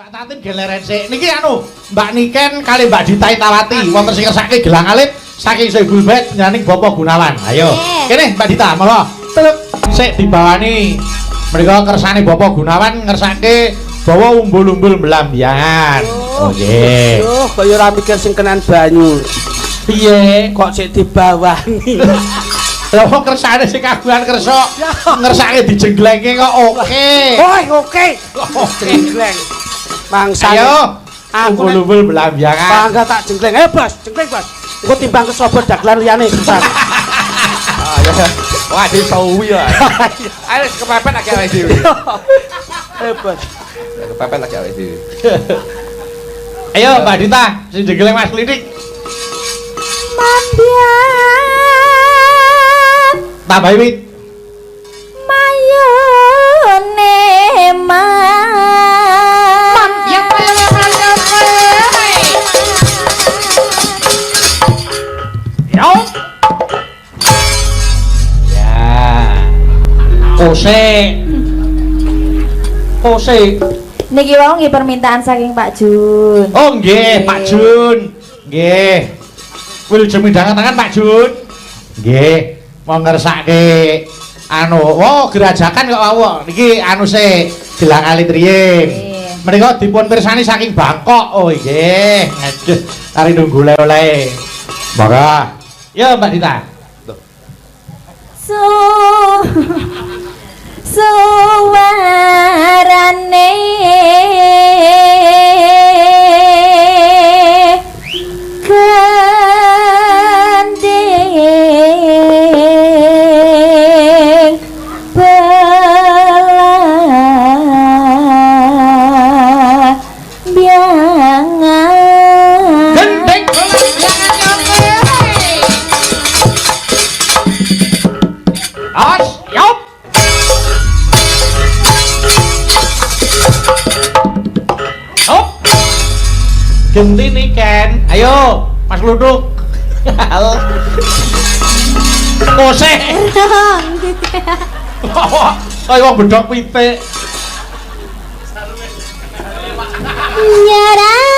Mbak Tatin geleren sik. Niki anu, Mbak Niken kali Mbak Dita Itawati wonten sing ngersake gelang alit saking Soebul Bait nyaning Bapak Gunawan. Ayo. Kene Mbak Dita, monggo. Teluk sik dibawani. Mriko kersane Bapak Gunawan ngersake bawa umbul-umbul melambyangan. Oh nggih. Yo, kaya ora mikir sing kenan banyu. Piye? Kok sik dibawani. Lah kok kersane sing kagungan kersa ngersake dijenglenge kok oke. Oke. Jenggleng. Mangsa. Ayo. Umbul-umbul melambyangan. Bangga tak jenggleng. Ayo, Bos, jenggleng, Bos. Engko timbang kesobot dagelan liyane bentar. Ayo. Wah, di sawi ya. Ayo kepepet lagi awake dhewe. Ayo, Bos. Kepepet lagi awake dhewe. Ayo Mbak Dita, sing jegeleng Mas Lidik. Mandyan Tambah wit. mayone Mandyan Yo. Ya. Kose. niki wau nggih permintaan saking Pak Jun. Oh nggih, Pak Jun. Nggih. Wilujeng midhangan tangan Pak Jun. Nggih, mau ngersake anu, gerajakan kok wau. Niki anu sik gelang alit riyin. Menika dipun pirsani saking Bangkok. Oh nggih. Aduh, kari nunggu oleh-oleh. Monggo. Ya Mbak Dita. Suwarane gandeng belambyangan Gendeng belambyangan As, yop. Hop. Genti nih Ken. Ayo, Mas Luduk. Kose. Ayo wong bedhok pitik. nyaram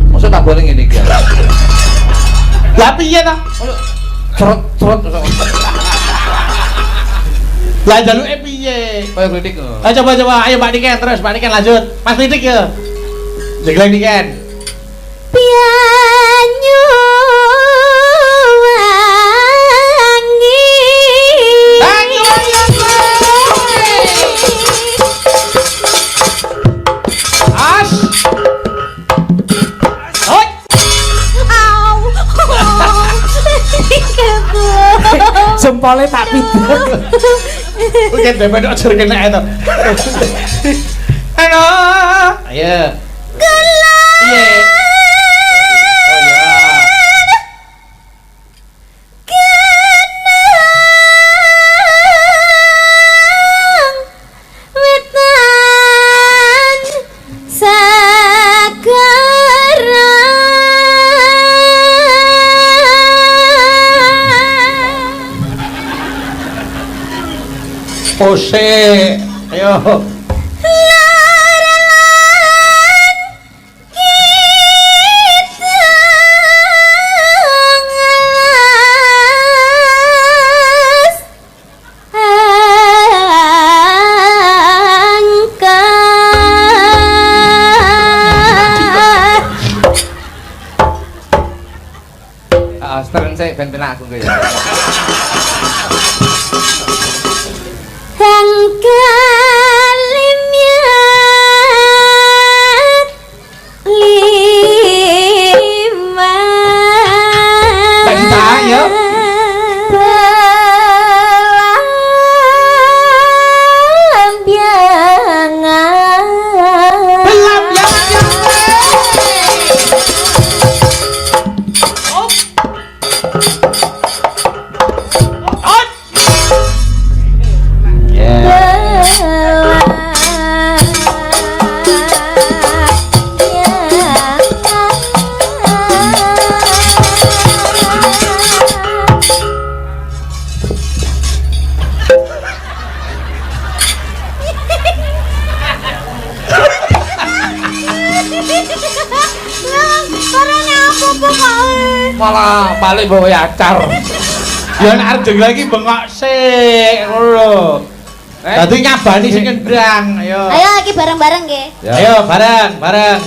Maksud tak boleh ngene iki. Lah piye ta? Cerot. Lah jaluke piye? Kaya kritik. Ayo coba, ayo Mbak Niken terus, Mbak Niken lanjut. Mas Lidik ya. Jegleng Niken. pianyu wangi Banyu As. Hoi. au Jempole tak pidhek. Udah bebek aja kena itu. Halo. Ayo. Iya. Oh ya. wetan sakaran Pose. Ayo. Stern sik ben penak aku kaya. Kalimnya lima Malah balik bawa acar. Ya nek arep dhewe iki bengok sik ngono lho. Dadi nyabani sing ngendang, ayo. Ayo iki bareng-bareng nggih. Ayo bareng, bareng.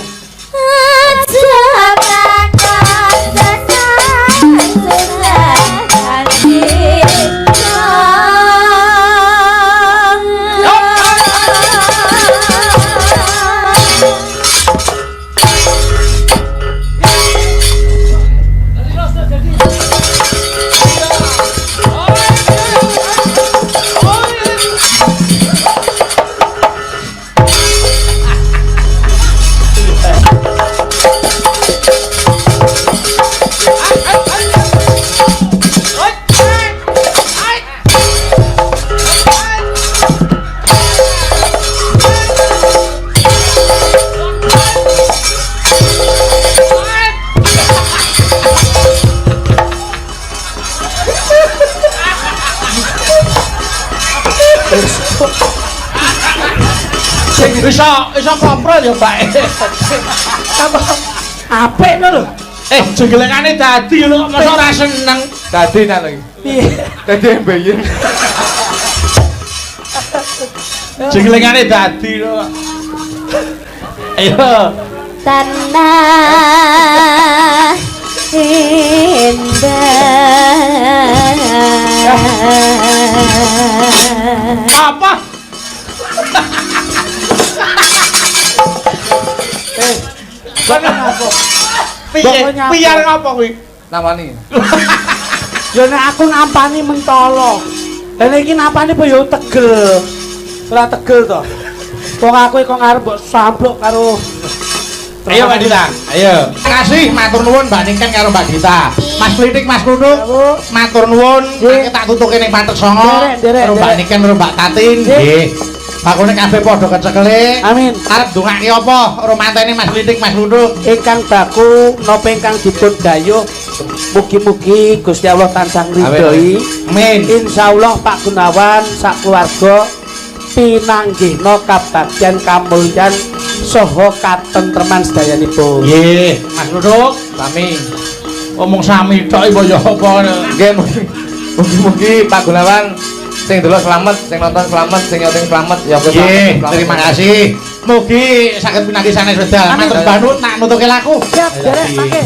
Iso komprol ya, Mbak. Apik to lho. Jengelengane dadi lho kok masa ora seneng. Dadi nak lagi. Piye? Dadi mbayen. Jengelengane dadi lho. Ayo. Tanah indah. Apa? Piye ngapa kuwi? Namani. Ya nek aku nampani mentolo. Lah nek iki nampani apa ya tegel. Ora tegel to. Wong aku kok ngarep mbok sampluk karo Ayo Mbak Dita, ayo. Terima kasih, matur nuwun Mbak Niken karo Mbak Dita. Mas Klitik, Mas Kluduk, matur nuwun. Mangke tak tutuke ning Patek Songo. Karo Mbak Niken karo Mbak Tatin. Nggih. Bakune kabeh padha kecekele. Amin. Arep ndongake apa? Romantene Mas Klitik, Mas Kluduk. Ingkang baku napa ingkang dipun dayuh mugi-mugi Gusti Allah tansah ngridhoi. Amin. Insyaallah Pak Gunawan sak keluarga pinanggihna kabagyan kamulyan saha katentreman sedayanipun. Nggih, Mas Kluduk. Sami. Ngomong sami tok iku ya apa. Nggih, mugi-mugi Pak Gunawan sing delok selamat, sing nonton selamat, sing nyoting selamat. Ya Nggih, terima kasih. Mugi saged pinanggih sanes wedal. Matur banut nak nutuke laku. Siap, derek mangke.